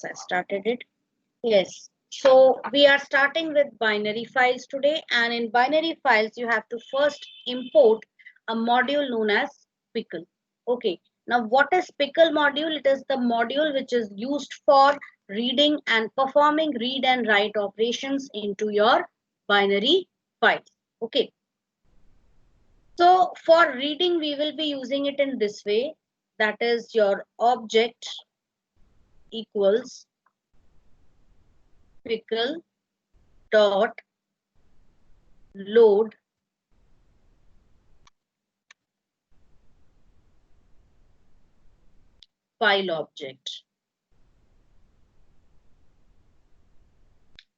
I started it. Yes. So we are starting with binary files today, and in binary files you have to first import a module known as pickle. Okay. Now what is pickle module? It is the module which is used for reading and performing read and write operations into your binary files. Okay. So for reading we will be using it in this way. That is your object equals pickle dot load file object,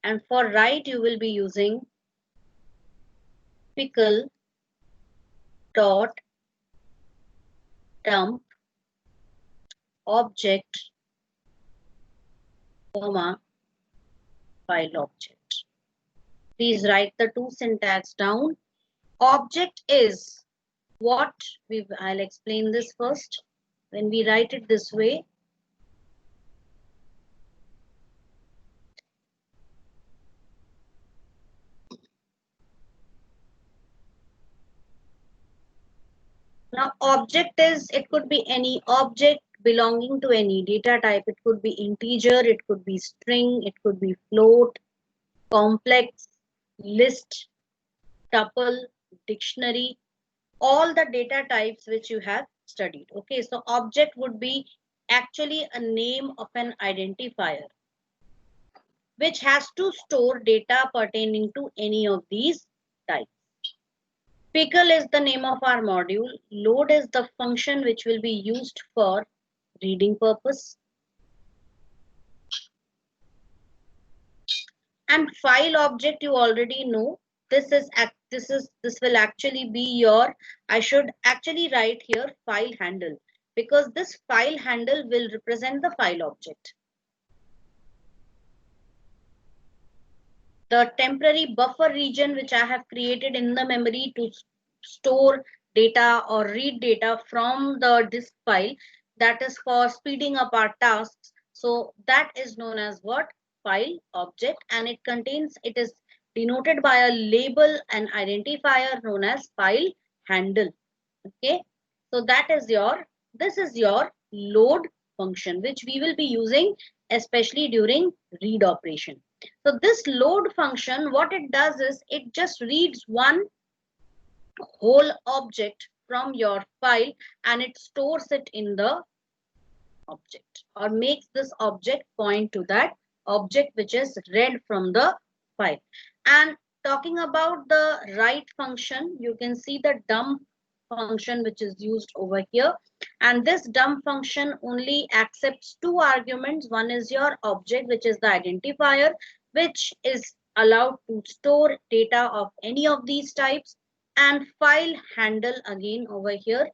and for write you will be using pickle dot dump object comma file object. Please write the two syntax down. Object is what I'll explain this first. When we write it this way, now object is, it could be any object belonging to any data type. It could be integer, it could be string, it could be float, complex, list, tuple, dictionary, all the data types which you have studied. Okay, so object would be actually a name of an identifier which has to store data pertaining to any of these types. Pickle is the name of our module. Load is the function which will be used for reading purpose. And file object you already know. This will actually be your, I should actually write here file handle, because this file handle will represent the file object. The temporary buffer region which I have created in the memory to store data or read data from the disk file, that is for speeding up our tasks. So that is known as what? File object, and it is denoted by a label and identifier known as file handle. Okay, so this is your load function which we will be using especially during read operation. So this load function, what it does is it just reads one whole object from your file and it stores it in the object, or makes this object point to that object which is read from the file. And talking about the write function, you can see the dump function which is used over here, and this dump function only accepts two arguments. One is your object, which is the identifier, which is allowed to store data of any of these types, and file handle again over here.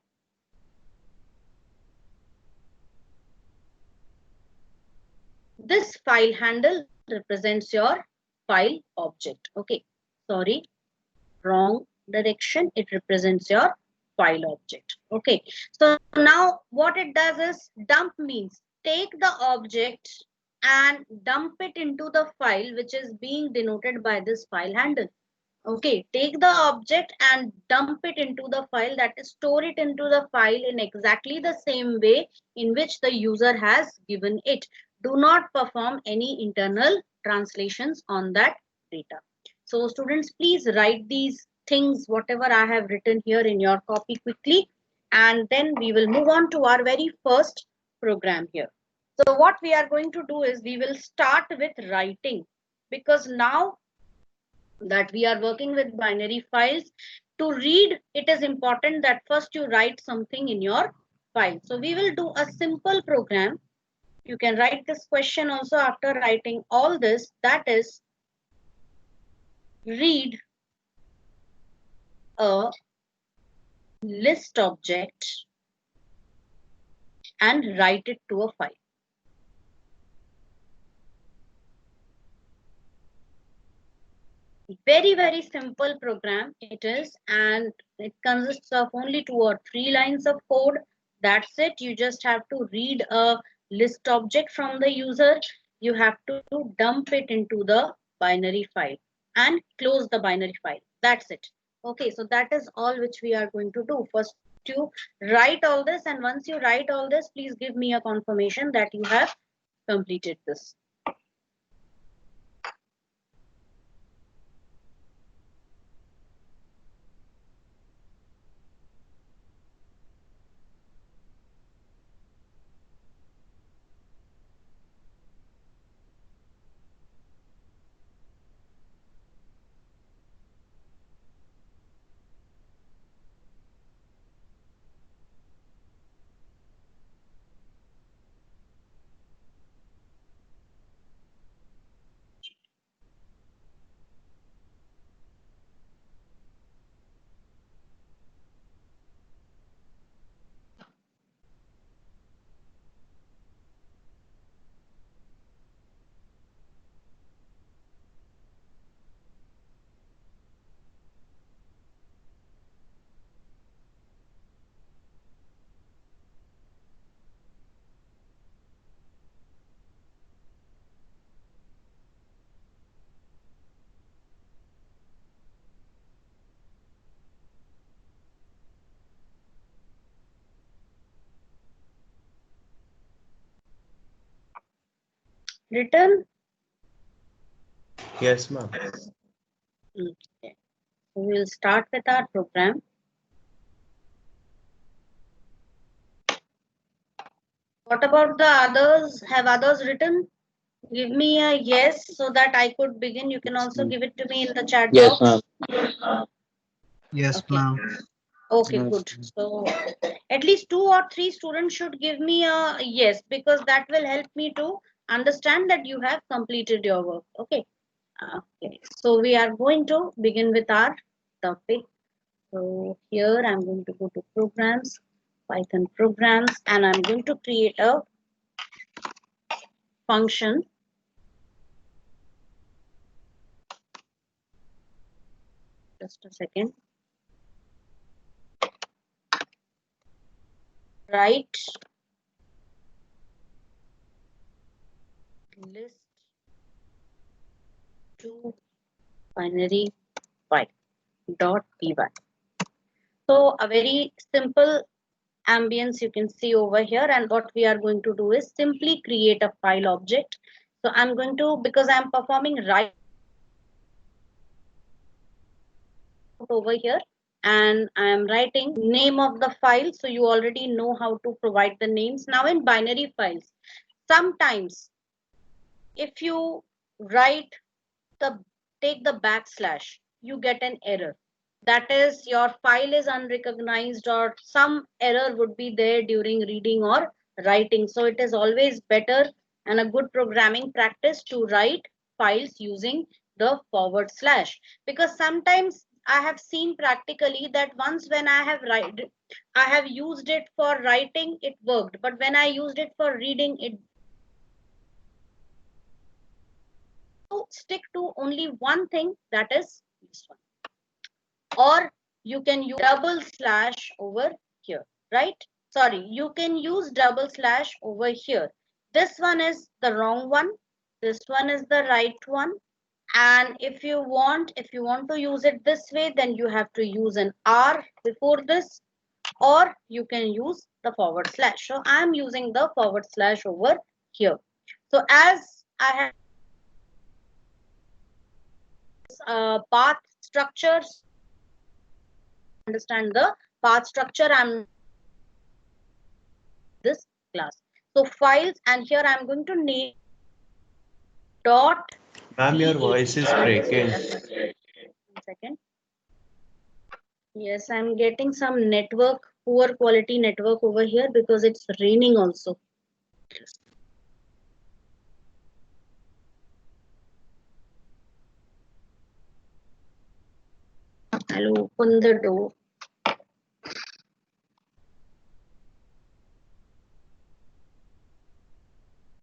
This file handle represents your file object. Okay, sorry, wrong direction. It represents your file object. Okay, so now what it does is dump means take the object and dump it into the file which is being denoted by this file handle. Okay, take the object and dump it into the file, that is store it into the file in exactly the same way in which the user has given it. Do not perform any internal translations on that data. So students, please write these things, whatever I have written here in your copy quickly, and then we will move on to our very first program here. So what we are going to do is we will start with writing, because now that we are working with binary files, to read it is important that first you write something in your file. So we will do a simple program. You can write this question also after writing all this, that is read a list object and write it to a file. Very simple program it is, and it consists of only 2 or 3 lines of code. That's it. You just have to read a list object from the user, you have to dump it into the binary file and close the binary file. That's it. Okay, so that is all which we are going to do. First, you write all this, and once you write all this, please give me a confirmation that you have completed this. Written? Yes, ma'am. Okay. So we'll start with our program. What about the others? Have others written? Give me a yes so that I could begin. You can also give it to me in the chat Yes, ma'am. box. Yes, Okay. ma'am. Okay, Yes. good. So at least 2 or 3 students should give me a yes, because that will help me to understand that you have completed your work. Okay. Okay. So we are going to begin with our topic. So here I'm going to go to programs, Python programs, and I'm going to create a function. Just a second. Write list to binary file dot py. So a very simple ambience you can see over here, and what we are going to do is simply create a file object. So I'm going to, because I'm performing write over here, and I am writing name of the file, so you already know how to provide the names. Now in binary files, sometimes if you write the take the backslash, you get an error. That is, your file is unrecognized, or some error would be there during reading or writing. So it is always better and a good programming practice to write files using the forward slash, because sometimes I have seen practically that once when I have used it for writing, it worked, but when I used it for reading, it stick to only one thing, that is this one. Or you can use double slash over here, right? Sorry, you can use double slash over here. This one is the wrong one, this one is the right one. And if you want to use it this way, then you have to use an R before this, or you can use the forward slash. So I'm using the forward slash over here. So as I have path structures, understand the path structure, I'm this class. So files, and here I'm going to name dot Ma'am, your voice is breaking. 1 second. Yes, I'm getting some network, poor quality network over here because it's raining also. I'll open the door.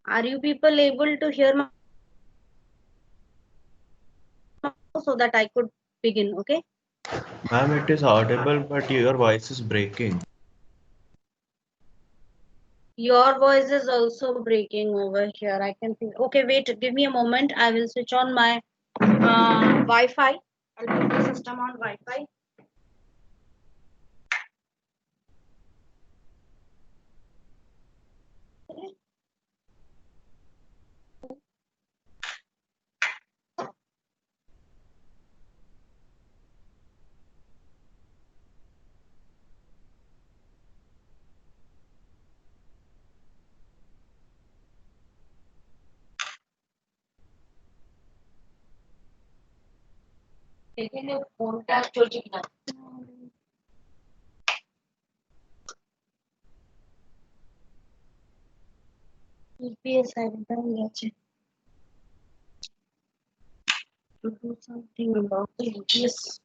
Are you people able to hear my, so that I could begin? Okay. Ma'am, it is audible, but your voice is breaking. Your voice is also breaking over here. I can see. Okay, wait. Give me a moment. I will switch on my Wi-Fi. I'll put the system on Wi-Fi. देखेंगे phone का चोटी ना UPS I will to do something about the UPS.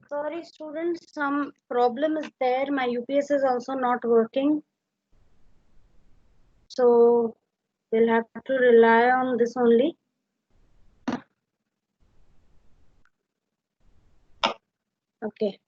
Sorry, students, some problem is there. My UPS is also not working. So we'll have to rely on this only. Okay.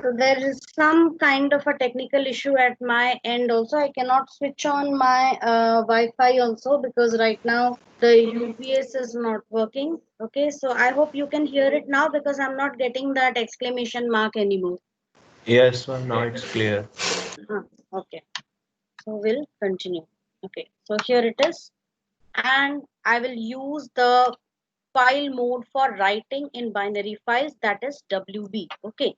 So there is some kind of a technical issue at my end also. I cannot switch on my Wi-Fi also because right now the UPS is not working. Okay, so I hope you can hear it now because I'm not getting that exclamation mark anymore. Yes, ma'am. Now it's clear. Okay, so we'll continue. Okay, so here it is. And I will use the file mode for writing in binary files, that is WB. Okay,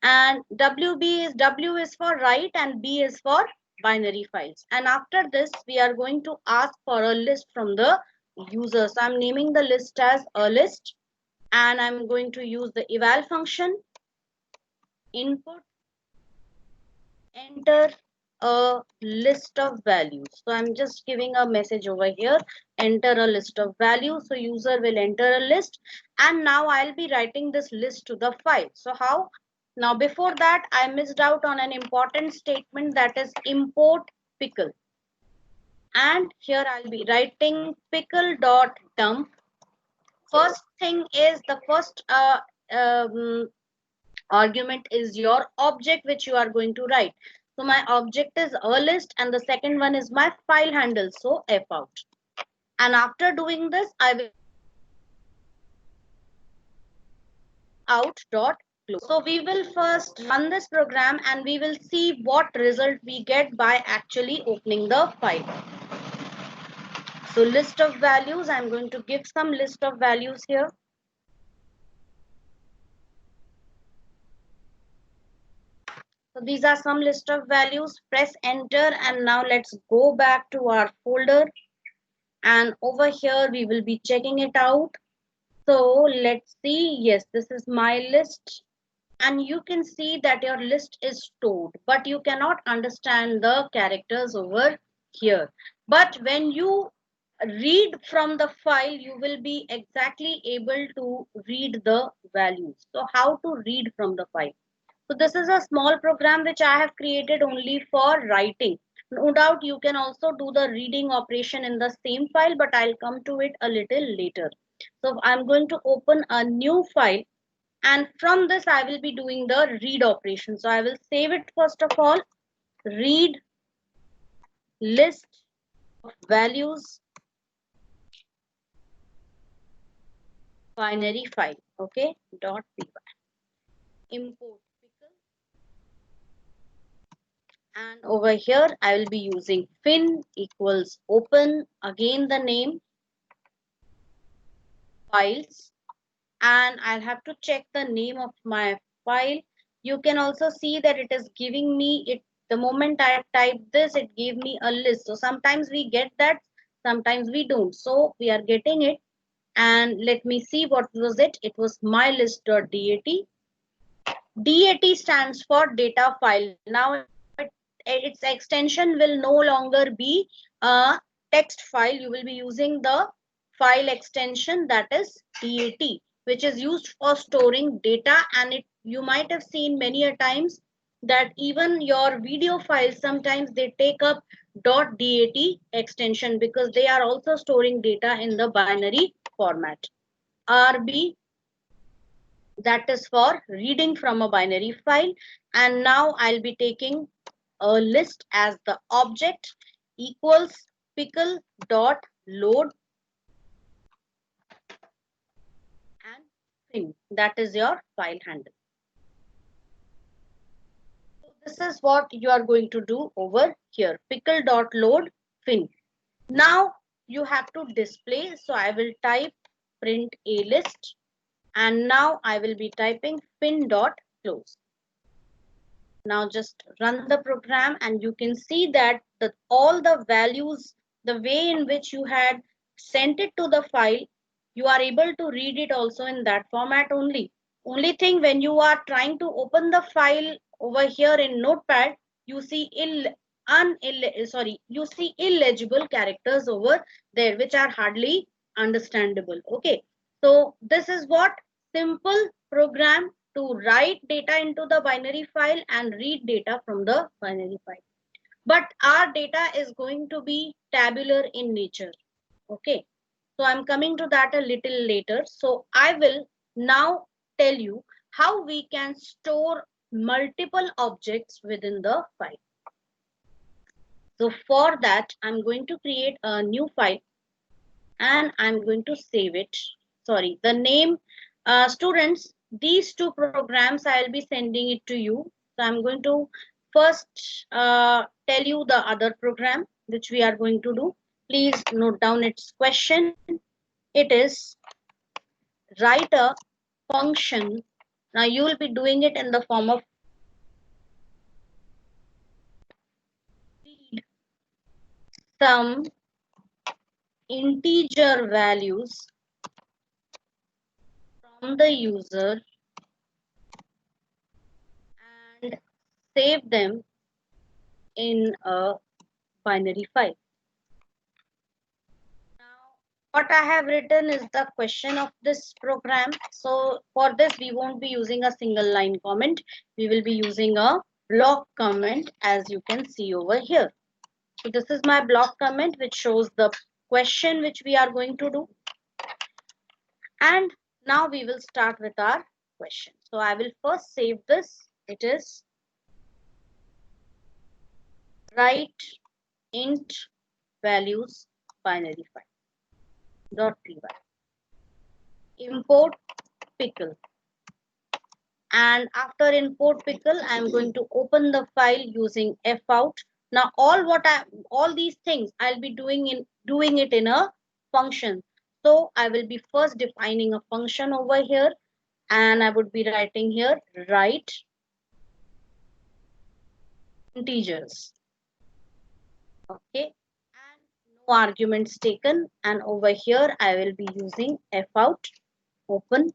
and W is for write and B is for binary files. And after this we are going to ask for a list from the user. So I'm naming the list as a list, and I'm going to use the eval function, input, enter a list of values. So I'm just giving a message over here, enter a list of values. So user will enter a list, and now I'll be writing this list to the file. So how? Now before that I missed out on an important statement, that is import pickle. And here I'll be writing pickle.dump. First thing is the first um, argument is your object which you are going to write. So my object is a list and the second one is my file handle, so f out. And after doing this I will out dot close. So we will first run this program and we will see what result we get by actually opening the file. So list of values, I'm going to give some list of values here. So these are some list of values. Press enter and now let's go back to our folder. And over here we will be checking it out. So let's see. Yes, this is my list. And you can see that your list is stored, but you cannot understand the characters over here. But when you read from the file, you will be exactly able to read the values. So how to read from the file? So this is a small program which I have created only for writing. No doubt you can also do the reading operation in the same file, but I'll come to it a little later. So I'm going to open a new file, and from this I will be doing the read operation. So I will save it first of all, read list of values binary file. Okay, dot py. Import pickle. And over here I will be using fin equals open, again the name, files, and I'll have to check the name of my file. You can also see that it is giving me it. The moment I type this, it gave me a list. So sometimes we get that, sometimes we don't. So we are getting it. And let me see what was it. It was mylist.dat. DAT stands for data file. Now its extension will no longer be a text file. You will be using the file extension, that is DAT, which is used for storing data. And it, you might have seen many a times that even your video files, sometimes they take up .dat extension because they are also storing data in the binary format. RB, that is for reading from a binary file, And now I'll be taking a list as the object equals pickle dot load and fin. That is your file handle. So this is what you are going to do over here. Pickle dot load fin. Now you have to display. So I will type print a list, and now I will be typing fin dot close. Now just run the program and you can see that all the values, the way in which you had sent it to the file, you are able to read it also in that format only. Only thing, when you are trying to open the file over here in Notepad, you see you see illegible characters over there, which are hardly understandable. Okay, so this is what simple program to write data into the binary file and read data from the binary file. But our data is going to be tabular in nature. Okay, so I'm coming to that a little later. So I will now tell you how we can store multiple objects within the file. So for that, I'm going to create a new file and I'm going to save it. Sorry, the name, students, these two programs I'll be sending it to you. So I'm going to first tell you the other program which we are going to do. Please note down its question. It is write a function. Now you will be doing it in the form of read some integer values from the user and save them in a binary file. Now, what I have written is the question of this program. So for this, we won't be using a single line comment. We will be using a block comment, as you can see over here. So this is my block comment, which shows the question which we are going to do. And now we will start with our question. So I will first save this. It is write int values binary file .py. Import pickle. And after import pickle, I'm going to open the file using fout. Now all these things I'll be doing it in a function. So I will be first defining a function over here, and I would be writing here write integers. Okay, and no arguments taken. And over here I will be using fout open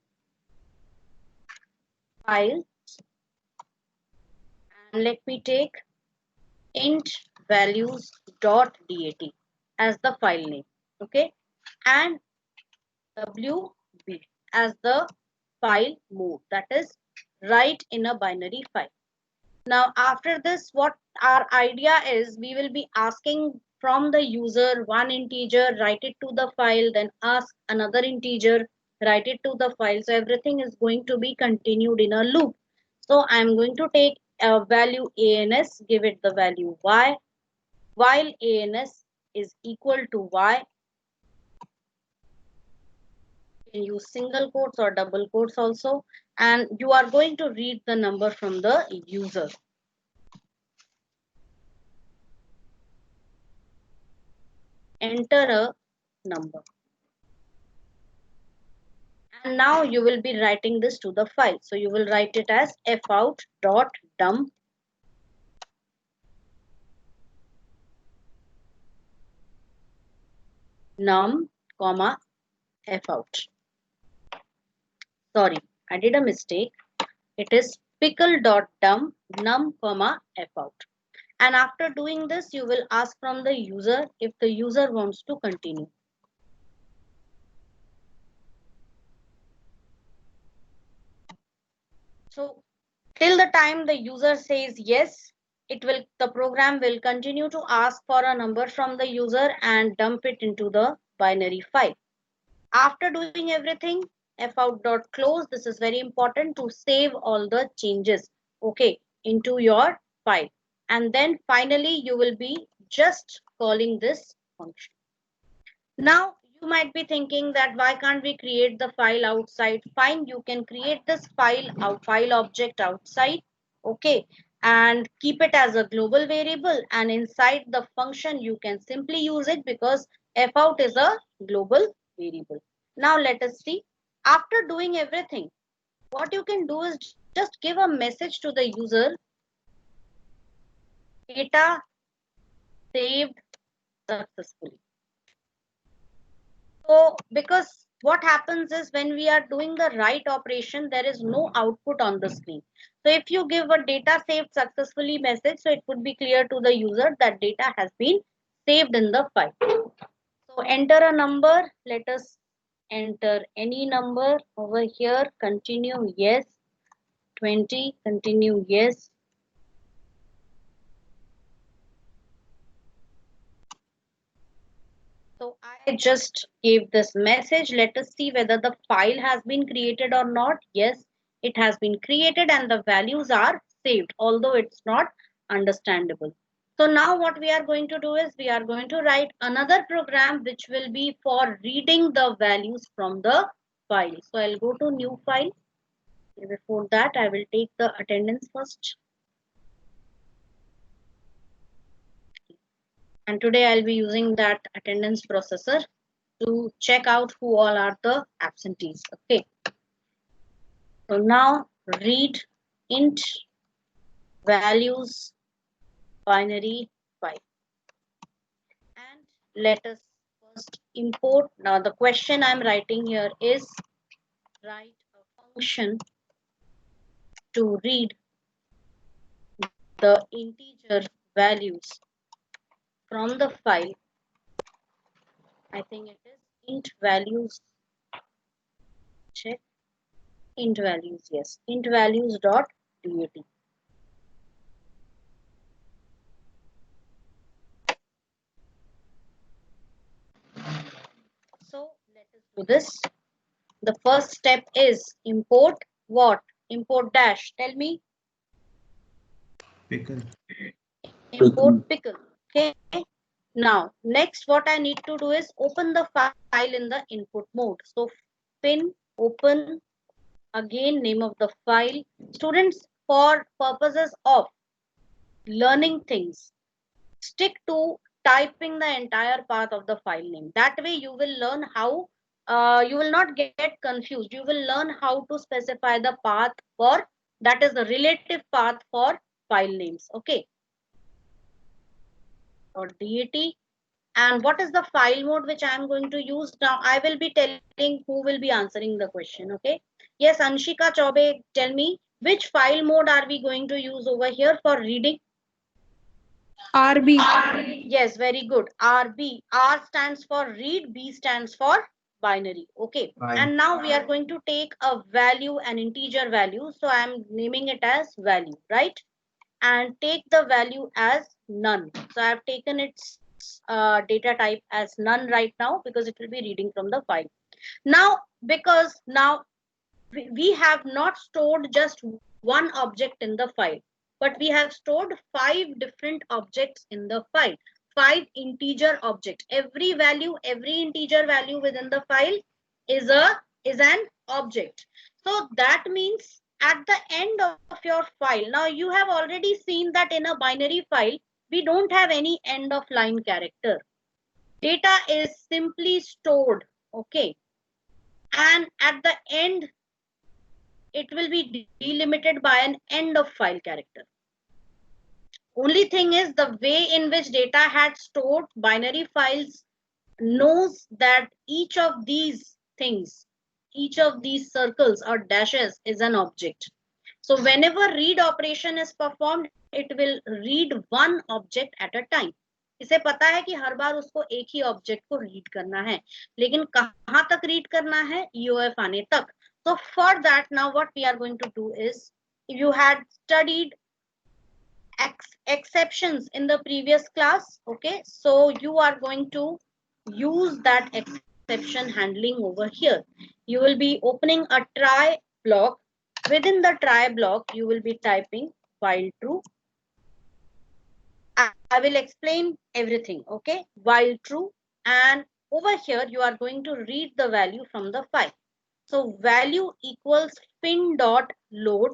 file, and let me take int values dot dat as the file name. Okay, and wb as the file mode, that is write in a binary file. Now after this, what our idea is, we will be asking from the user one integer, write it to the file, then ask another integer, write it to the file. So everything is going to be continued in a loop. So I'm going to take a value ans, give it the value y, while ans is equal to y. You can use single quotes or double quotes also, and you are going to read the number from the user. Enter a number. And now you will be writing this to the file. So you will write it as fout.dump num, fout. Sorry, I did a mistake. It is pickle.dump num, fout. And after doing this, you will ask from the user if the user wants to continue. So till the time the user says yes, the program will continue to ask for a number from the user and dump it into the binary file. After doing everything, fout.close. This is very important to save all the changes. Okay, into your file. And then finally, you will be just calling this function. Now, you might be thinking that why can't we create the file outside? Fine, you can create this file object outside, okay, and keep it as a global variable, and inside the function you can simply use it because fout is a global variable. Now let us see. After doing everything, what you can do is just give a message to the user, data saved successfully. So because what happens is when we are doing the write operation, there is no output on the screen. So if you give a data saved successfully message, so it would be clear to the user that data has been saved in the file. So enter a number. Let us enter any number over here. Continue, yes. 20, continue, yes. So I just gave this message. Let us see whether the file has been created or not. Yes, it has been created and the values are saved, although it's not understandable. So now what we are going to do is we are going to write another program which will be for reading the values from the file. So I'll go to new file. Before that, I will take the attendance first. And today I'll be using that attendance processor to check out who all are the absentees. Okay. So now read int values binary 5. And let us first import. Now the question I'm writing here is write a function to read the integer values from the file. I think it is int values. Check int values. Yes, int values dot dat. So let us do this. The first step is import what? Import dash. Tell me. Pickle. Import pickle. Okay. Now, next what I need to do is open the file in the input mode. So pin open, again name of the file. Students, for purposes of learning things, stick to typing the entire path of the file name. That way you will learn how, you will not get confused. You will learn how to specify the path for, that is the relative path for file names. Okay. Or dat. And what is the file mode which I am going to use? Now I will be telling who will be answering the question. Okay. Yes, Anshika Chaube, tell me which file mode are we going to use over here for reading? RB. Yes, very good. RB. R stands for read, B stands for binary. Okay. Fine. And now we are going to take a value, an integer value. So I am naming it as value, right? And take the value as none. So I have taken its data type as none right now because it will be reading from the file. Now, because now we have not stored just one object in the file, but we have stored 5 different objects in the file, 5 integer objects. Every value, every integer value within the file is an object. So that means at the end of your file, now you have already seen that in a binary file, we don't have any end of line character. Data is simply stored, okay? And at the end, it will be delimited by an end of file character. Only thing is the way in which data had stored binary files knows that each of these things, each of these circles or dashes is an object. So whenever read operation is performed, it will read one object at a time. इसे पता है कि हर बार उसको एक ही object को read करना है, लेकिन कहां तक रीड करना है? EOF आने तक. So for that, now what we are going to do is, if you had studied exceptions in the previous class, okay, so you are going to use that exception handling over here. You will be opening a try block. Within the try block, you will be typing while true. I will explain everything, okay? While true, and over here you are going to read the value from the file. So value equals fin dot load.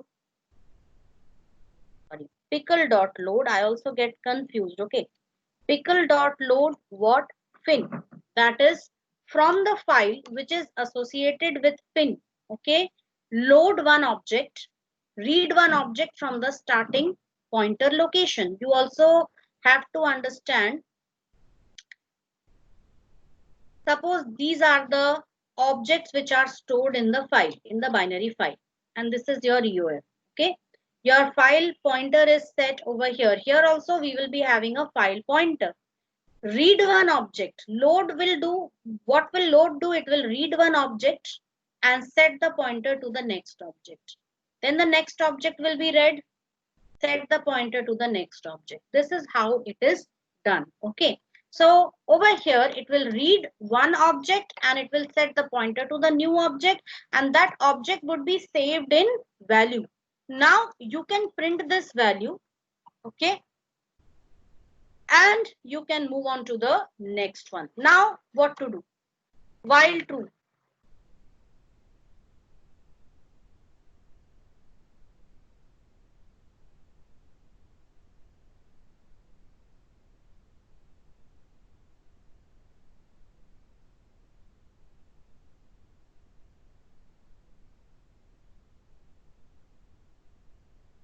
Sorry, pickle dot load. I also get confused, okay? Pickle dot load what? Fin. That is from the file which is associated with fin, okay? Load one object, read one object from the starting pointer location. You also have to understand, suppose these are the objects which are stored in the file, in the binary file, and this is your EOF, okay? Your file pointer is set over here. Here also we will be having a file pointer. Read one object. Load will do, what will load do? It will read one object and set the pointer to the next object. Then the next object will be read, set the pointer to the next object. This is how it is done, okay? So over here, it will read one object and it will set the pointer to the new object, and that object would be saved in value. Now you can print this value, okay? And you can move on to the next one. Now what to do? While true.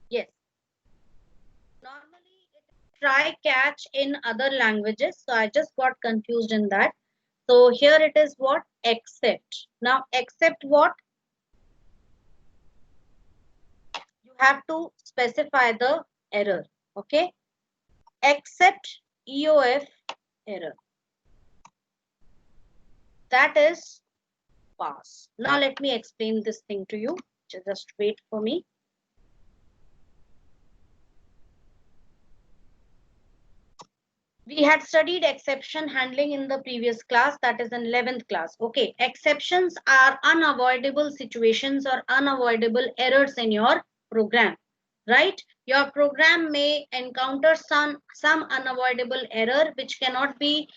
Yes. Normally it is try catch in other languages. So I just got confused in that. So here it is what? Except. Now except what? You have to specify the error. Okay. Except EOF error. That is pass. Now let me explain this thing to you. Just wait for me. We had studied exception handling in the previous class, that is in 11th class. Okay, exceptions are unavoidable situations or unavoidable errors in your program, right? Your program may encounter some unavoidable error which cannot be,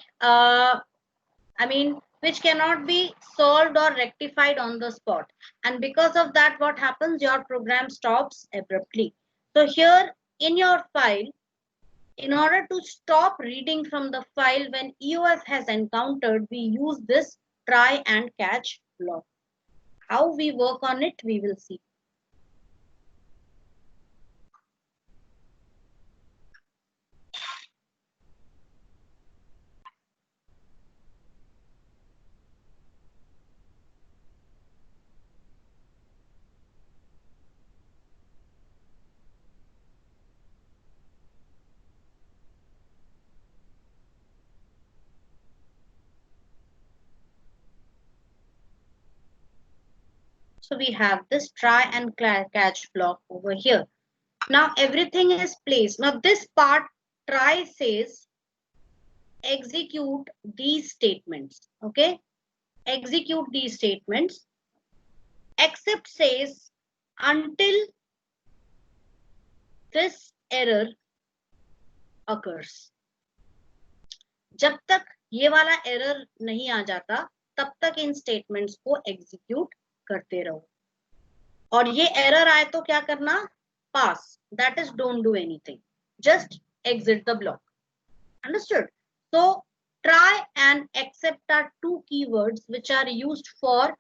which cannot be solved or rectified on the spot. And because of that, what happens? Your program stops abruptly. So here in your file, in order to stop reading from the file when EOF has encountered, we use this try and catch block. How we work on it, we will see. So we have this try and catch block over here. Now everything is placed. Now this part try says execute these statements. Okay, execute these statements. Except says until this error occurs. जब तक ये वाला error नहीं आ जाता तब तक इन statements को execute करते रहो, और ये एरर आए तो क्या करना? Pass. That is don't do anything, just exit the block. Understood? So try and except are two keywords which are used for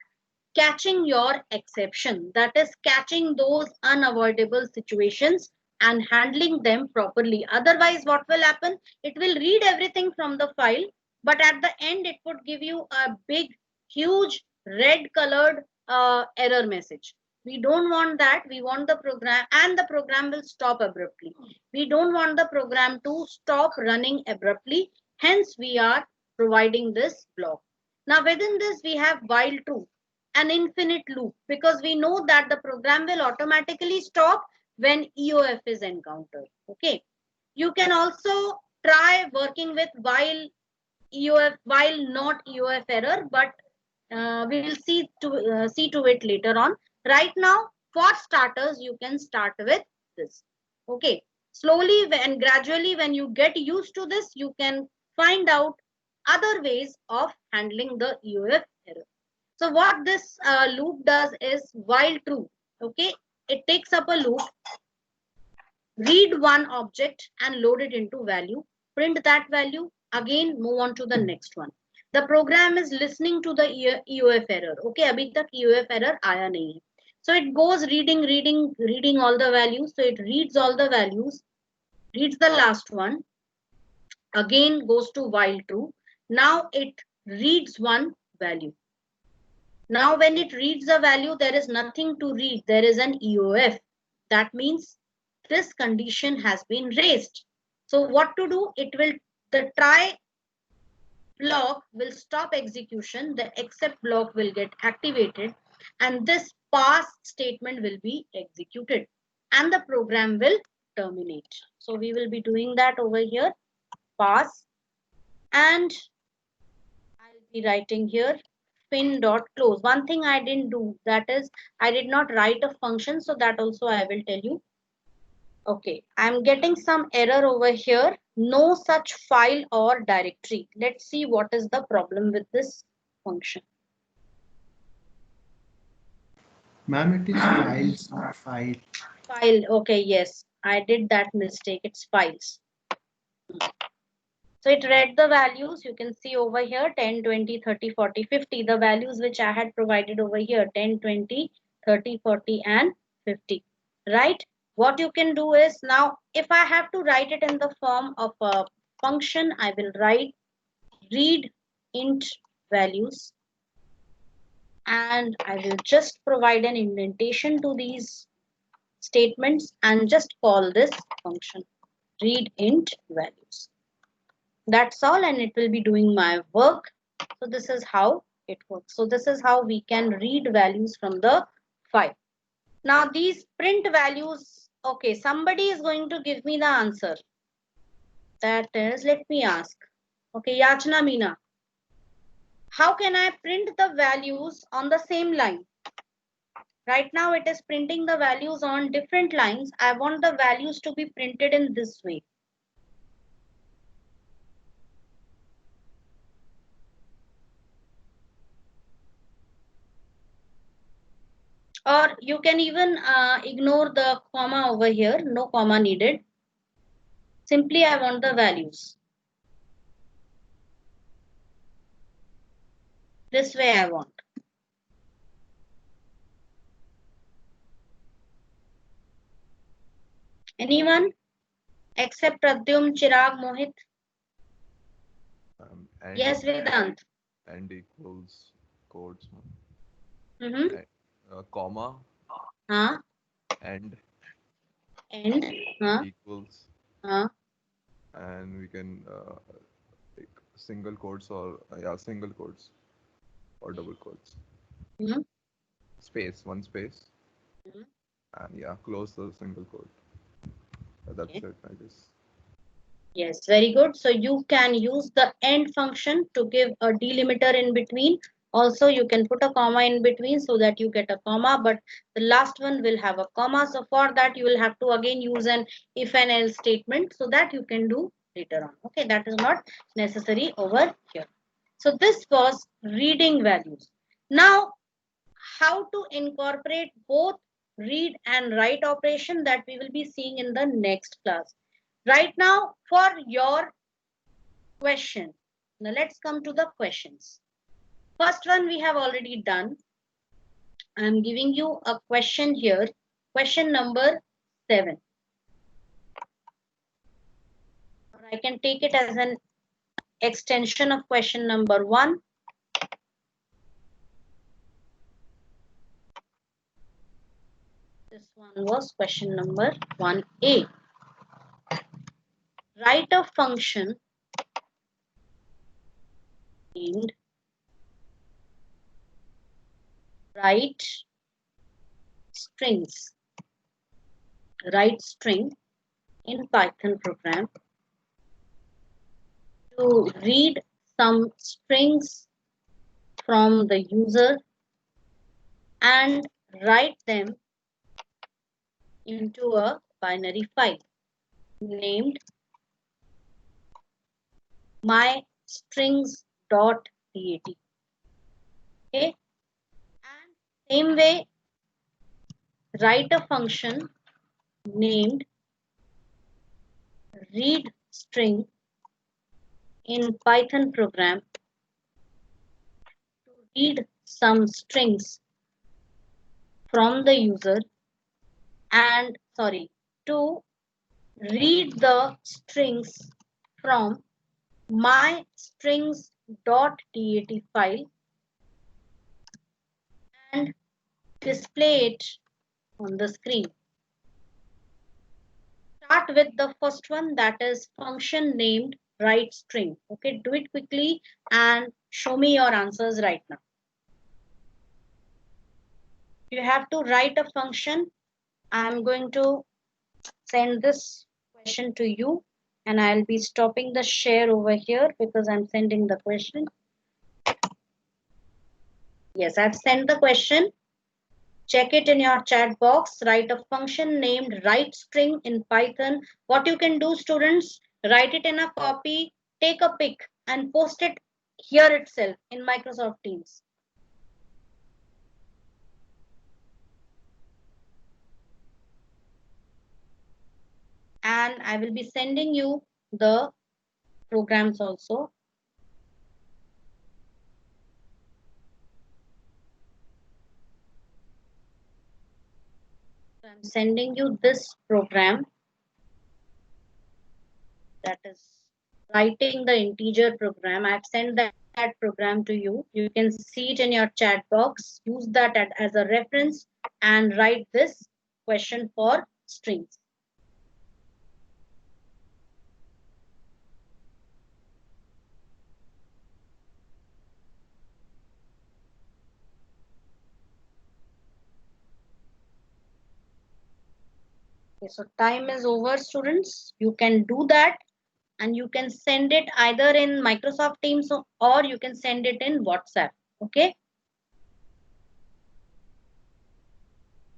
catching your exception, that is catching those unavoidable situations and handling them properly. Otherwise what will happen? It will read everything from the file, but at the end it would give you a big huge red colored error message. We don't want that. We want the program, and the program will stop abruptly. We don't want the program to stop running abruptly, hence we are providing this block. Now within this we have while true, an infinite loop, because we know that the program will automatically stop when EOF is encountered. Okay, you can also try working with while EOF, while not EOF error, but we will see to it later on. Right now, for starters, you can start with this. Okay. Slowly and gradually, when you get used to this, you can find out other ways of handling the EOF error. So what this loop does is while true, okay, it takes up a loop, read one object and load it into value, print that value, again move on to the next one. The program is listening to the EOF error. Okay, abhi tak EOF error aaya nahi hai. So it goes reading all the values. So it reads all the values, reads the last one, again goes to while true. Now it reads one value. Now when it reads a value, there is nothing to read. There is an EOF. That means this condition has been raised. So what to do? The try block will stop execution. The except block will get activated and this pass statement will be executed and the program will terminate. So we will be doing that over here, pass, and I'll be writing here fin.close. One thing I didn't do, that is I did not write a function, so that also I will tell you. Okay, I'm getting some error over here. No such file or directory. Let's see what is the problem with this function. Ma'am, it is files, not file. File, okay, yes, I did that mistake. It's files. So it read the values. You can see over here 10, 20, 30, 40, 50. The values which I had provided over here 10, 20, 30, 40 and 50. Right? What you can do is now if I have to write it in the form of a function, I will write read int values and I will just provide an indentation to these statements and just call this function read int values. That's all, and it will be doing my work. So this is how it works. So this is how we can read values from the file. Now these print values, okay, somebody is going to give me the answer. That is, let me ask. Okay, Yachna Meena. How can I print the values on the same line? Right now it is printing the values on different lines. I want the values to be printed in this way. Or you can even ignore the comma over here. No comma needed. Simply I want the values. This way I want. Anyone? Except Pradyum, Chirag, Mohit? And Yes, Vedant. and equals codes. Mm-hmm. Comma Huh? and Huh? equals, Huh? and we can take single quotes or single quotes or double quotes. Mm-hmm. Space, one space, Mm-hmm. and close the single quote. That's Okay. it, I guess. Yes, very good. So you can use the end function to give a delimiter in between. Also, you can put a comma in between so that you get a comma, but the last one will have a comma. So for that, you will have to again use an if and else statement so that you can do later on. Okay, that is not necessary over here. So this was reading values. Now, how to incorporate both read and write operation, that we will be seeing in the next class. Right now, for your question, now let's come to the questions. First one we have already done. I'm giving you a question here. Question number 7. Or I can take it as an extension of question number 1. This one was question number 1A. Write a function named write strings. Write string in Python program to read some strings from the user and write them into a binary file named mystrings.dat. Okay, and same way, write a function named read string in Python program to read some strings from the user and to read the strings from my strings.dat file and display it on the screen. Start with the first one, that is function named write string. Okay, do it quickly and show me your answers right now. You have to write a function. I'm going to send this question to you and I'll be stopping the share over here because I'm sending the question. Yes, I've sent the question. Check it in your chat box. Write a function named write string in Python. What you can do, students, write it in a copy, take a pic and post it here itself in Microsoft Teams. And I will be sending you the programs also. So I'm sending you this program, that is writing the integer program. I've sent that program to you. You can see it in your chat box. Use that as a reference and write this question for strings. Okay, so time is over, students. You can do that and you can send it either in Microsoft Teams or you can send it in WhatsApp. Okay.